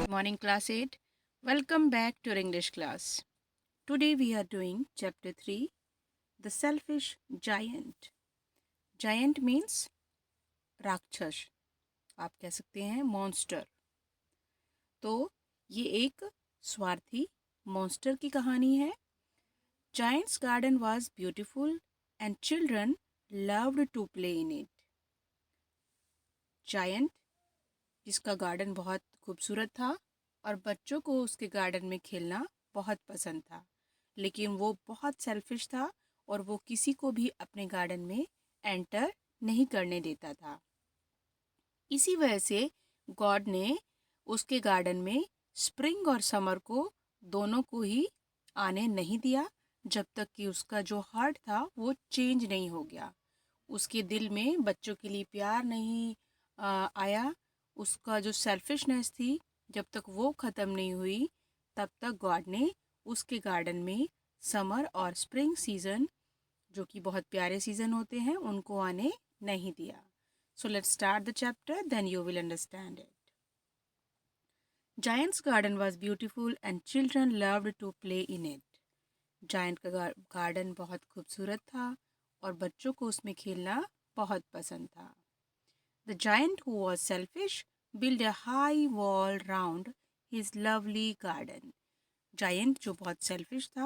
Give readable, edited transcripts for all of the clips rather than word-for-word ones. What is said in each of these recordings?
Morning class 8. Welcome back to our English class. Today we are doing chapter 3, The Selfish Giant. Giant means राक्षस, आप कह सकते हैं monster. तो ये एक स्वार्थी मॉन्स्टर की कहानी है. Giant's garden was beautiful and children loved to play in it. Giant जिसका गार्डन बहुत खूबसूरत था और बच्चों को उसके गार्डन में खेलना बहुत पसंद था, लेकिन वो बहुत सेल्फिश था और वो किसी को भी अपने गार्डन में एंटर नहीं करने देता था. इसी वजह से गॉड ने उसके गार्डन में स्प्रिंग और समर को दोनों को ही आने नहीं दिया, जब तक कि उसका जो हार्ट था वो चेंज नहीं हो गया. उसके दिल में बच्चों के लिए प्यार नहीं आया. उसका जो सेल्फिशनेस थी, जब तक वो ख़त्म नहीं हुई तब तक गॉड ने उसके गार्डन में समर और स्प्रिंग सीज़न, जो कि बहुत प्यारे सीज़न होते हैं, उनको आने नहीं दिया. So let's start the chapter, then you will understand it. Giant's garden was beautiful and children loved to play in it. Giant का गार्डन बहुत खूबसूरत था और बच्चों को उसमें खेलना बहुत पसंद था. The giant, who was selfish, built a high wall round his lovely garden. Giant जो बहुत selfish था,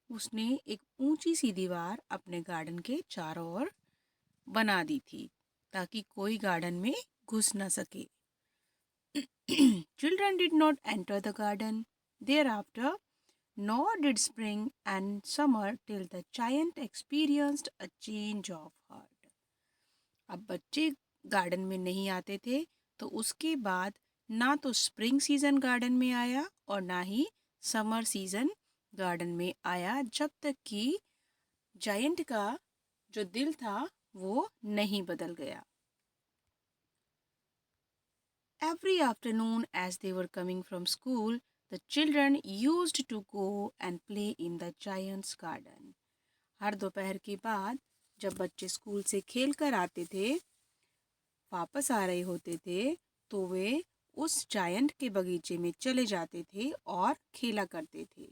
उसने एक ऊंची सी दीवार अपने गार्डन के चारों ओर बना दी थी ताकि कोई गार्डन में घुस न सके. Children did not enter the garden thereafter, nor did spring and summer till the giant experienced a change of heart. अब बच्चे गार्डन में नहीं आते थे, तो उसके बाद ना तो स्प्रिंग सीज़न गार्डन में आया और ना ही समर सीज़न गार्डन में आया, जब तक कि जायंट का जो दिल था वो नहीं बदल गया. Every afternoon as they were coming from school, the children used to go and play in the giant's garden. हर दोपहर के बाद जब बच्चे स्कूल से खेल कर आते थे, वापस आ रहे होते थे, तो वे उस जायंट के बगीचे में चले जाते थे और खेला करते थे.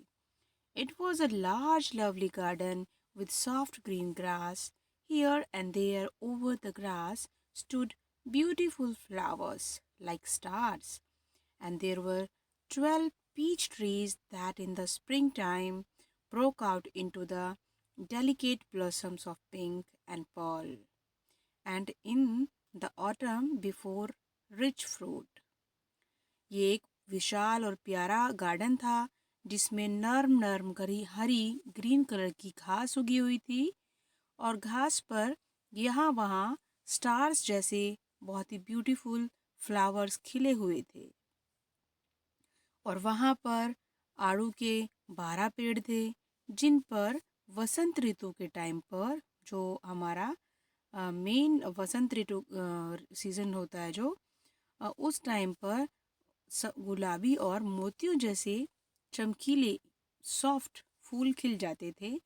It was a large lovely garden with soft green grass. Here and there over the grass stood beautiful flowers like stars, and there were 12 peach trees that in the springtime broke out into the delicate blossoms of pink and pearl, and in the autumn before rich fruit. ये एक विशाल और प्यारा garden था जिसमें नर्म नर्म हरी green colour की घास उगी हुई थी और घास पर यहाँ वहाँ स्टार्स जैसे बहुत ही ब्यूटीफुल फ्लावर्स खिले हुए थे. और वहाँ पर आड़ू के 12 पेड़ थे जिन पर वसंत ऋतु के टाइम पर, जो हमारा मेन वसंत ऋतु सीज़न होता है, जो उस टाइम पर गुलाबी और मोतियों जैसे चमकीले सॉफ्ट फूल खिल जाते थे.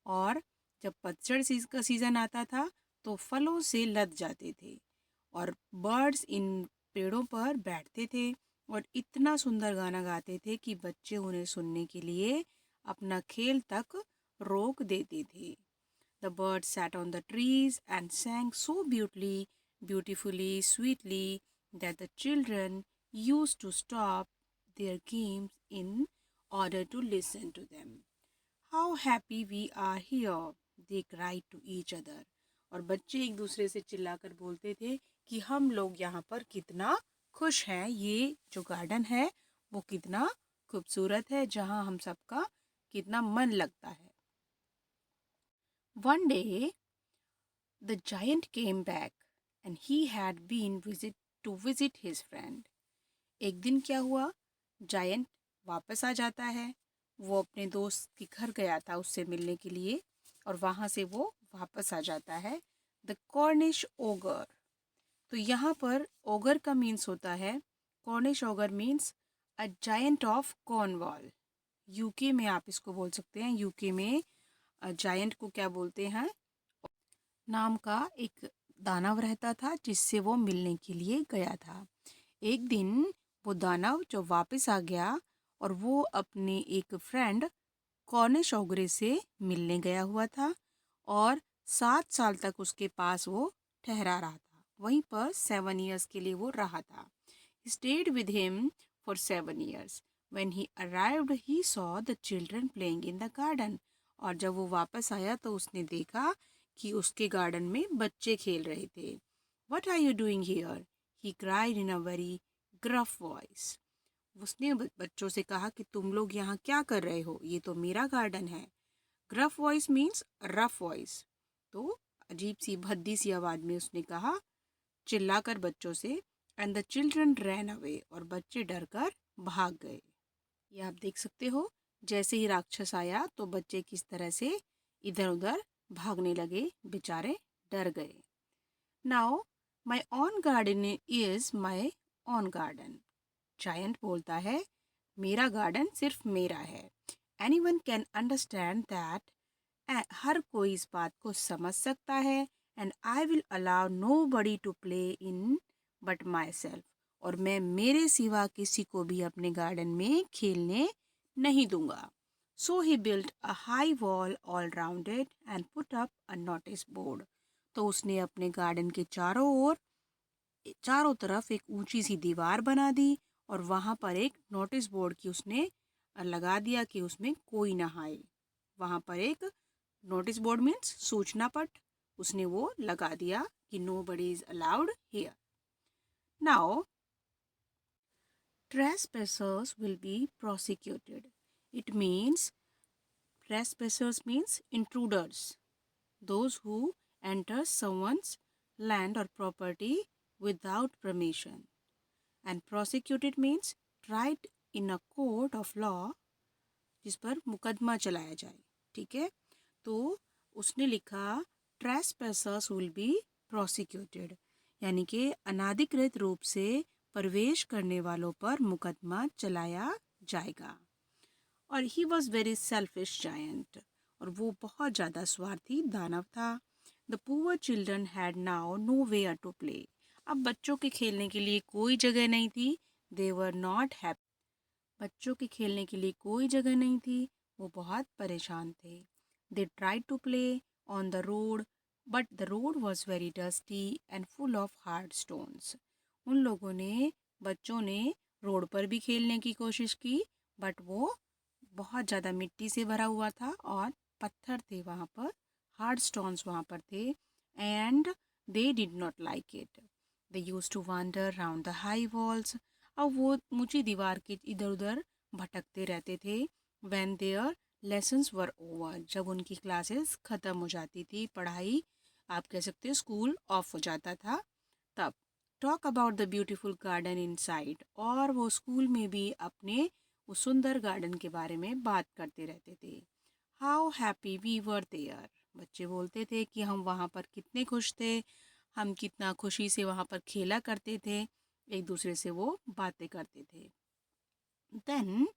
और जब पतझड़ का सीज़न आता था तो फलों से लद जाते थे और बर्ड्स इन पेड़ों पर बैठते थे और इतना सुंदर गाना गाते थे कि बच्चे उन्हें सुनने के लिए अपना खेल तक रोक देते थे. The birds sat on the trees and sang so beautifully, sweetly, that the children used to stop their games in order to listen to them. How happy we are here, they cried to each other. और बच्चे एक दूसरे से चिल्लाकर बोलते थे कि हम लोग यहाँ पर कितना खुश हैं, ये जो गार्डन है वो कितना खूबसूरत है, जहाँ हम सबका कितना मन लगता है. One day, the giant came back and he had been to visit his friend. एक दिन क्या हुआ, जायंट वापस आ जाता है. वो अपने दोस्त के घर गया था उससे मिलने के लिए और वहाँ से वो वापस आ जाता है. The Cornish ogre. तो यहाँ पर ओगर का मीन्स होता है, Cornish ogre means a giant of Cornwall. UK में आप इसको बोल सकते हैं. यूके में जायंट को क्या बोलते हैं, नाम का एक दानव रहता था जिससे वो मिलने के लिए गया था। एक दिन वो दानव जो वापस आ गया और वो अपने एक फ्रेंड कॉर्निश ओगरे से मिलने गया हुआ था और 7 साल तक उसके पास वो ठहरा रहा था। वहीं पर 7 years के लिए वो रहा था। He stayed with him for 7 years. When he arrived, he saw the children playing in the garden. और जब वो वापस आया तो उसने देखा कि उसके गार्डन में बच्चे खेल रहे थे। What are you doing here? He cried in a very gruff voice. उसने बच्चों से कहा कि तुम लोग यहाँ क्या कर रहे हो? ये तो मेरा गार्डन है। Gruff voice means rough voice. तो अजीब सी भद्दी सी आवाज में उसने कहा, चिल्लाकर बच्चों से। And the children ran away, और बच्चे डर कर भाग गए। ये आप देख सकते हो, जैसे ही राक्षस आया तो बच्चे किस तरह से इधर उधर भागने लगे, बेचारे डर गए। Now my own garden is my own garden. Giant बोलता है, मेरा गार्डन सिर्फ मेरा है। Anyone can understand that. हर कोई इस बात को समझ सकता है। And I will allow nobody to play in but myself. और मैं मेरे सिवा किसी को भी अपने गार्डन में खेलने नहीं दूंगा। So he built a high wall all round it and put up a notice board. तो उसने अपने गार्डन के चारों तरफ एक ऊंची सी दीवार बना दी और वहां पर एक नोटिस बोर्ड की उसने लगा दिया कि उसमें कोई ना आए। वहां पर एक नोटिस बोर्ड मीन्स सूचना पट, उसने वो लगा दिया कि nobody is allowed here. Now trespassers will be prosecuted. It means trespassers means intruders, those who enter someone's land or property without permission. And prosecuted means tried in a court of law, जिस पर मुकदमा चलाया जाए। ठीक है, तो उसने लिखा ट्रेसपैसर्स विल बी प्रोसिक्यूटेड, यानी कि अनाधिकृत रूप से प्रवेश करने वालों पर मुकदमा चलाया जाएगा। और he was very selfish giant, और वो बहुत ज़्यादा स्वार्थी दानव था। The poor children had now nowhere to play. अब बच्चों के खेलने के लिए कोई जगह नहीं थी। दे वर नॉट हैप्पी। बच्चों के खेलने के लिए कोई जगह नहीं थी, वो बहुत परेशान थे। They tried to play on the road, but the road was very dusty and full of hard stones. उन लोगों ने, बच्चों ने रोड पर भी खेलने की कोशिश की, बट वो बहुत ज़्यादा मिट्टी से भरा हुआ था और पत्थर थे वहाँ पर, हार्ड स्टोन्स वहाँ पर थे। And they did not like it. They use to wander round the high walls. अब वो ऊंची दीवार के इधर उधर भटकते रहते थे। When their lessons were over, जब उनकी क्लासेस ख़त्म हो जाती थी, पढ़ाई आप कह सकते हो स्कूल ऑफ हो जाता था, तब talk about the beautiful garden inside, और वो स्कूल में भी अपने उस सुंदर गार्डन के बारे में बात करते रहते थे। How happy we were there. बच्चे बोलते थे कि हम वहाँ पर कितने खुश थे, हम कितना खुशी से वहाँ पर खेला करते थे, एक दूसरे से वो बातें करते थे। देन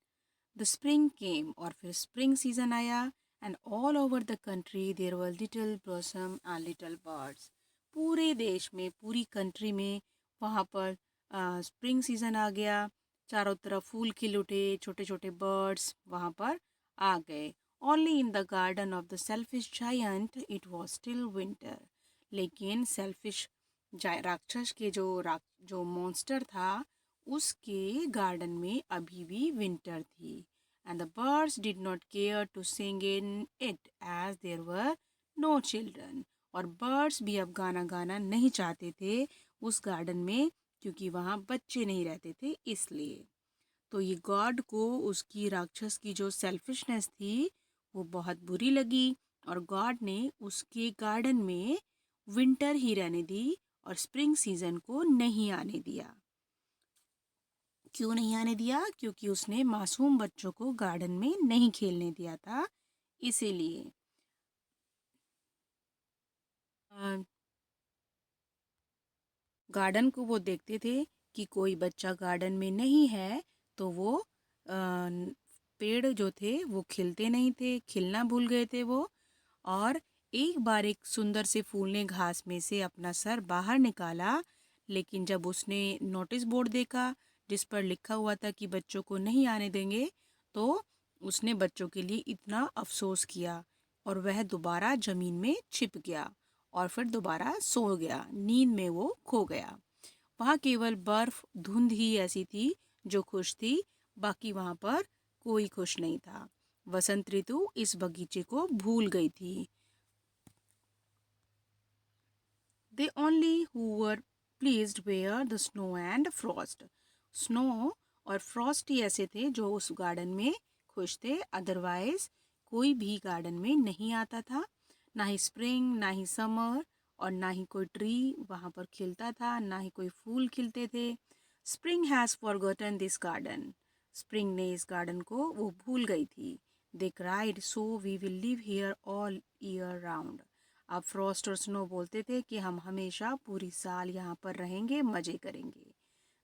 द स्प्रिंग केम, और फिर स्प्रिंग सीजन आया। And all over the country there were little blossom and little birds. पूरे देश में, पूरी कंट्री में वहाँ पर स्प्रिंग सीजन आ गया। चारों तरफ फूल खिल उठे, छोटे छोटे बर्ड्स वहाँ पर आ गए। Only in the garden of the selfish giant it was still winter. लेकिन सेल्फिश राक्षस के जो मॉन्स्टर था, उसके गार्डन में अभी भी विंटर थी। And the birds did not care to sing in it as there were no children. और बर्ड्स भी अब गाना गाना नहीं चाहते थे उस गार्डन में, क्योंकि वहाँ बच्चे नहीं रहते थे इसलिए। तो ये गॉड को उसकी राक्षस की जो सेल्फिशनेस थी वो बहुत बुरी लगी, और गॉड ने उसके गार्डन में विंटर ही रहने दी और स्प्रिंग सीजन को नहीं आने दिया। क्यों नहीं आने दिया? क्योंकि उसने मासूम बच्चों को गार्डन में नहीं खेलने दिया था, इसीलिए। गार्डन को वो देखते थे कि कोई बच्चा गार्डन में नहीं है, तो वो पेड़ जो थे वो खिलते नहीं थे, खिलना भूल गए थे वो। और एक बार एक सुंदर से फूल ने घास में से अपना सर बाहर निकाला, लेकिन जब उसने नोटिस बोर्ड देखा जिस पर लिखा हुआ था कि बच्चों को नहीं आने देंगे, तो उसने बच्चों के लिए इतना अफसोस किया और वह दोबारा जमीन में छिप गया और फिर दोबारा सो गया। नींद में वो खो गया। वहाँ केवल बर्फ धुंध ही ऐसी थी जो खुश थी, बाकी वहाँ पर कोई खुश नहीं था। वसंत ऋतु इस बगीचे को भूल गई थी। They only who were pleased were the snow and frost. Snow और frost ही ऐसे थे जो उस गार्डन में खुश थे, अदरवाइज कोई भी गार्डन में नहीं आता था। ना ही स्प्रिंग, ना ही समर और ना ही कोई ट्री वहाँ पर खिलता था, ना ही कोई फूल खिलते थे। Spring has forgotten this garden. Spring ने इस गार्डन को वो भूल गई थी। They cried so we will live here all year round. अब फ्रॉस्ट और स्नो बोलते थे कि हम हमेशा पूरी साल यहाँ पर रहेंगे, मज़े करेंगे।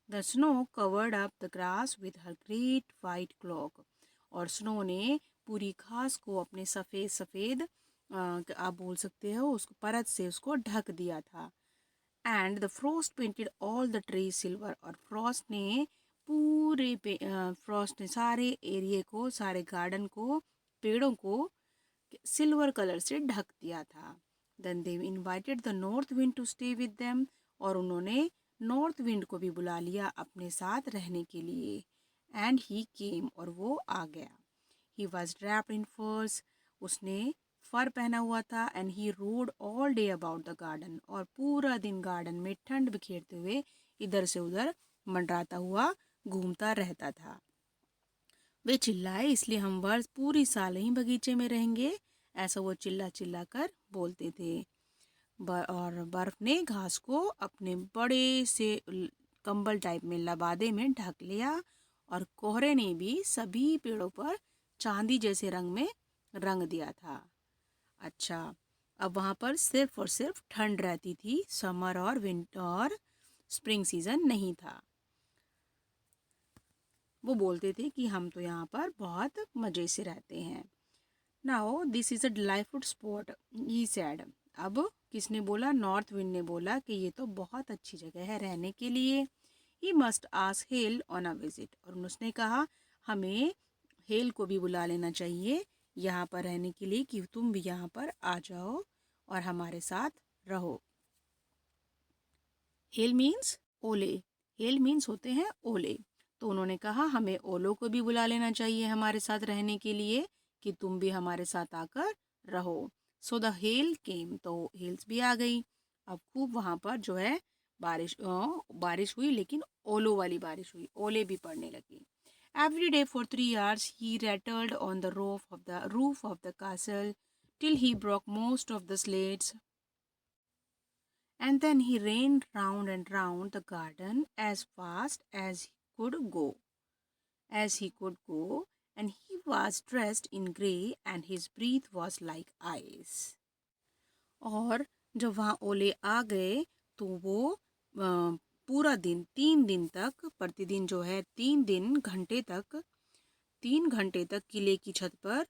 The snow covered up the grass with her great white clock. और स्नो ने पूरी घास को अपने सफ़ेद सफ़ेद आप बोल सकते हो उसको परत से उसको ढक दिया था। And the Frost painted all the tree silver. और फ्रॉस्ट ने फ्रॉस्ट ने सारे एरिए को, सारे गार्डन को, पेड़ों को सिल्वर कलर से ढक दिया था। Then they invited the north wind to stay with them. और उन्होंने नॉर्थ विंड को भी बुला लिया अपने साथ रहने के लिए। एंड ही केम। और वो आ गया। ही वॉज ड्रैप्ड इन फर्स। उसने फर पहना हुआ था। And he road all day about the garden. और पूरा दिन गार्डन में ठंड बिखेरते हुए इधर से उधर मंडराता हुआ घूमता रहता था। वे चिल्लाए, इसलिए हम वर्ष पूरी साल ही बगीचे में रहेंगे, ऐसा वो चिल्ला चिल्ला कर बोलते थे। और बर्फ ने घास को अपने बड़े से कंबल टाइप में लबादे में ढक लिया। और कोहरे ने भी सभी पेड़ों पर चांदी जैसे रंग में रंग दिया था। अच्छा, अब वहाँ पर सिर्फ और सिर्फ ठंड रहती थी, समर और विंटर और स्प्रिंग सीजन नहीं था। वो बोलते थे कि हम तो यहाँ पर बहुत मज़े से रहते हैं। Now this is a delightful spot, he sad. अब किसने बोला? नॉर्थ विंड ने बोला कि ये तो बहुत अच्छी जगह है रहने के लिए। He must ask hello on a visit. और उसने कहा हमें हेल को भी बुला लेना चाहिए यहाँ पर रहने के लिए, कि तुम भी यहाँ पर आ जाओ और हमारे साथ रहो। हेल मीन्स ओले। हेल मीन्स होते हैं ओले। तो उन्होंने कहा हमें ओलों को भी बुला लेना चाहिए हमारे साथ रहने के लिए, कि तुम भी हमारे साथ आकर रहो। सो द हेल केम। तो हेल्स भी आ गई। अब खूब वहाँ पर जो है बारिश हुई, लेकिन ओलों वाली बारिश हुई, ओले भी पड़ने लगी। Every day for 3 hours he rattled on the roof of the castle till he broke most of the slates. And then he ran round and round the garden as fast as he could go, and he was dressed in grey and his breath was like ice. और जब वहाँ ओले आ गए तो वो पूरा दिन 3 दिन तक, प्रतिदिन जो है 3 घंटे तक किले की छत पर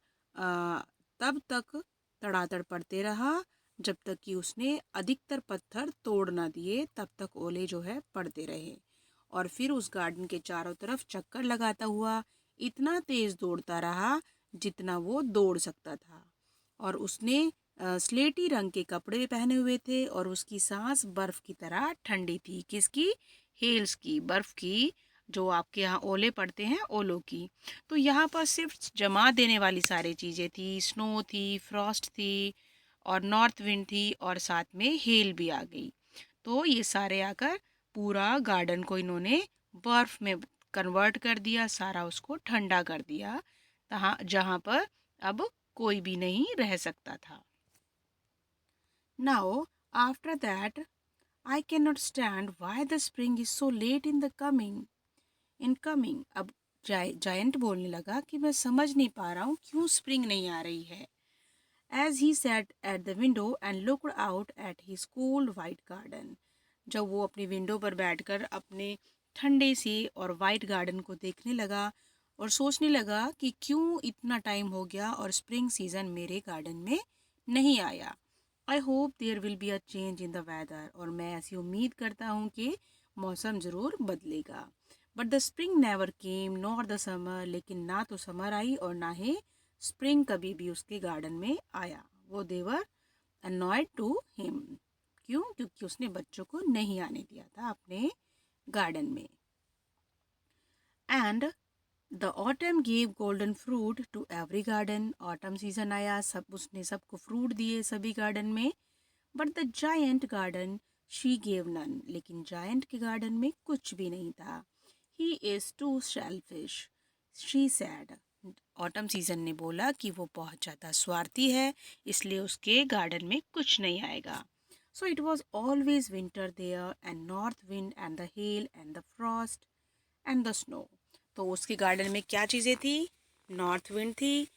तब तक तड़ातड़ पड़ते रहा जब तक कि उसने अधिकतर पत्थर तोड़ ना दिए। तब तक ओले जो है पड़ते रहे। और फिर उस गार्डन के चारों तरफ चक्कर लगाता हुआ इतना तेज दौड़ता रहा जितना वो दौड़ सकता था। और उसने स्लेटी रंग के कपड़े पहने हुए थे और उसकी सांस बर्फ की तरह ठंडी थी। किसकी? हेल्स की, बर्फ की, जो आपके यहाँ ओले पड़ते हैं ओलों की। तो यहाँ पर सिर्फ जमा देने वाली सारी चीज़ें थी। स्नो थी, फ्रॉस्ट थी और नॉर्थ विंड थी और साथ में हेल भी आ गई। तो ये सारे आकर पूरा गार्डन को इन्होंने बर्फ में कन्वर्ट कर दिया, सारा उसको ठंडा कर दिया, तहाँ जहाँ पर अब कोई भी नहीं रह सकता था। Now, after that, I cannot stand why the spring is so late in the coming. अब जायंट बोलने लगा कि मैं समझ नहीं पा रहा हूँ क्यों स्प्रिंग नहीं आ रही है। As he sat at the window and looked out at his cold white garden. जब वो अपनी विंडो पर बैठकर अपने ठंडे से और वाइट गार्डन को देखने लगा और सोचने लगा कि क्यों इतना टाइम हो गया और स्प्रिंग सीजन मेरे गार्डन में नहीं आया। I hope there will be a change in the weather, और मैं ऐसी उम्मीद करता हूँ कि मौसम ज़रूर बदलेगा. But the spring never came nor the summer, लेकिन ना तो समर आई और ना ही स्प्रिंग कभी भी उसके गार्डन में आया. वो देवर अनॉयड टू हिम. क्यों? क्योंकि उसने बच्चों को नहीं आने दिया था अपने गार्डन में. And the autumn give golden fruit to every garden. Autumn season आया, सब उसने सबको फ्रूट दिए सभी गार्डन में. But the giant garden she gave none, लेकिन जायंट के गार्डन में कुछ भी नहीं था. He is too selfish, she said. Autumn season ने बोला कि वो बहुत ज़्यादा स्वार्थी है, इसलिए उसके गार्डन में कुछ नहीं आएगा. So it was always winter there, and north wind and the hail and the frost and the snow. तो उसके गार्डन में क्या चीज़ें थी? नॉर्थ विंड थी,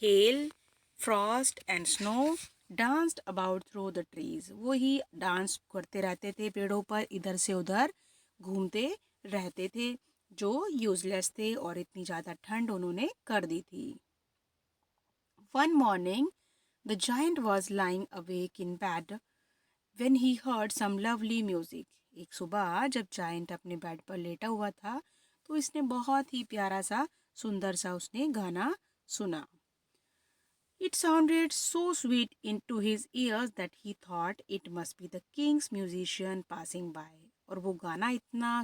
hail, frost and snow danced about through the trees. वो ही डांस करते रहते थे पेड़ों पर, इधर से उधर घूमते रहते थे, जो यूजलेस थे, और इतनी ज़्यादा ठंड उन्होंने कर दी थी. One morning the giant was lying awake in bed when he heard some lovely music. एक सुबह जब जायंट अपने बेड पर लेटा हुआ था, तो इसने बहुत ही प्यारा सा सुंदर सा उसने गाना सुना. It sounded so sweet into his ears that he thought it must be the king's musician passing by. और वो गाना इतना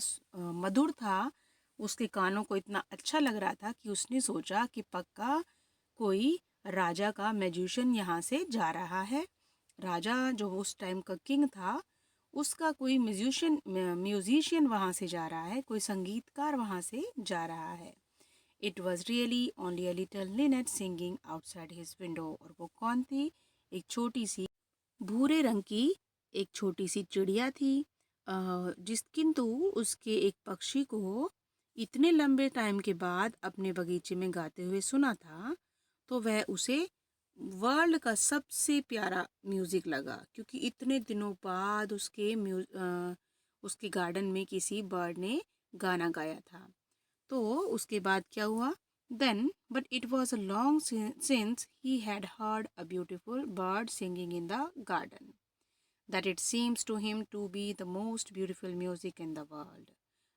मधुर था, उसके कानों को इतना अच्छा लग रहा था कि उसने सोचा कि पक्का कोई राजा का म्यूजिशियन यहाँ से जा रहा है. राजा जो उस टाइम का किंग था, उसका कोई म्यूजिशियन वहाँ से जा रहा है, कोई संगीतकार वहाँ से जा रहा है. It was really only a little Lynette singing outside his window. और वो कौन थी? एक छोटी सी भूरे रंग की एक छोटी सी चिड़िया थी, जिस किंतु उसके एक पक्षी को इतने लंबे टाइम के बाद अपने बगीचे में गाते हुए सुना था, तो वह उसे वर्ल्ड का सबसे प्यारा म्यूज़िक लगा, क्योंकि इतने दिनों बाद उसके गार्डन में किसी बर्ड ने गाना गाया था. तो उसके बाद क्या हुआ? Then but it was a long since he had heard a beautiful bird singing in the garden that it seems to him to be the most beautiful music in the world.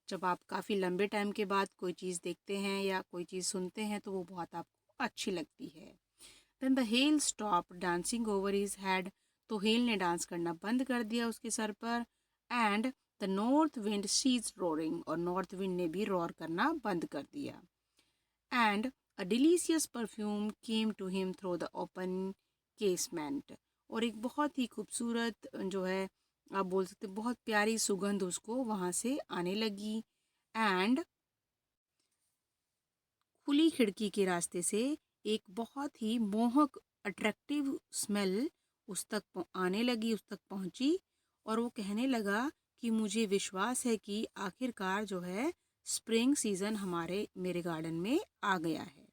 जब आप काफ़ी लंबे time के बाद कोई चीज़ देखते हैं या कोई चीज़ सुनते हैं, तो वो बहुत आपको अच्छी लगती है. Then the hail stop dancing over his head. तो हेल ने डांस करना बंद कर दिया उसके सर पर. And the north wind cease roaring. और नॉर्थ विंड ने भी रोर करना बंद कर दिया. And a delicious perfume came to him through the open casement. और एक बहुत ही खूबसूरत जो है, आप बोल सकते बहुत प्यारी सुगंध उसको वहाँ से आने लगी. एंड खुली खिड़की के रास्ते से एक बहुत ही मोहक अट्रैक्टिव स्मेल उस तक आने लगी, उस तक पहुंची. और वो कहने लगा कि मुझे विश्वास है कि आखिरकार जो है स्प्रिंग सीज़न मेरे गार्डन में आ गया है.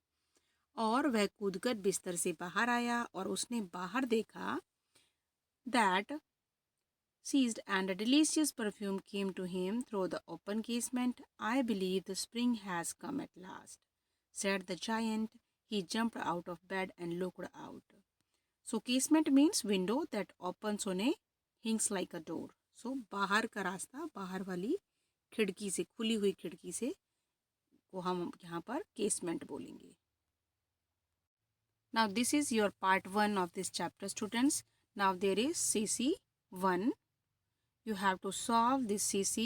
और वह कूदकर बिस्तर से बाहर आया और उसने बाहर देखा that seized and a delicious perfume came to him through the open casement. I believe the spring has come at last, said the giant. He jumped out of bed and looked out. So casement means window that opens on a hinge like a door. So बाहर का रास्ता, बाहर वाली खिड़की से, खुली हुई खिड़की से को हम यहाँ पर casement बोलेंगे. Now this is your part 1 of this chapter, students. Now there is CC 1. You have to solve this CC.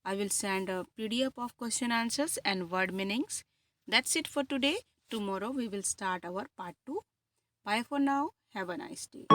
I will send a PDF of question answers and word meanings. That's it for today. Tomorrow we will start our part 2. Bye for now. Have a nice day.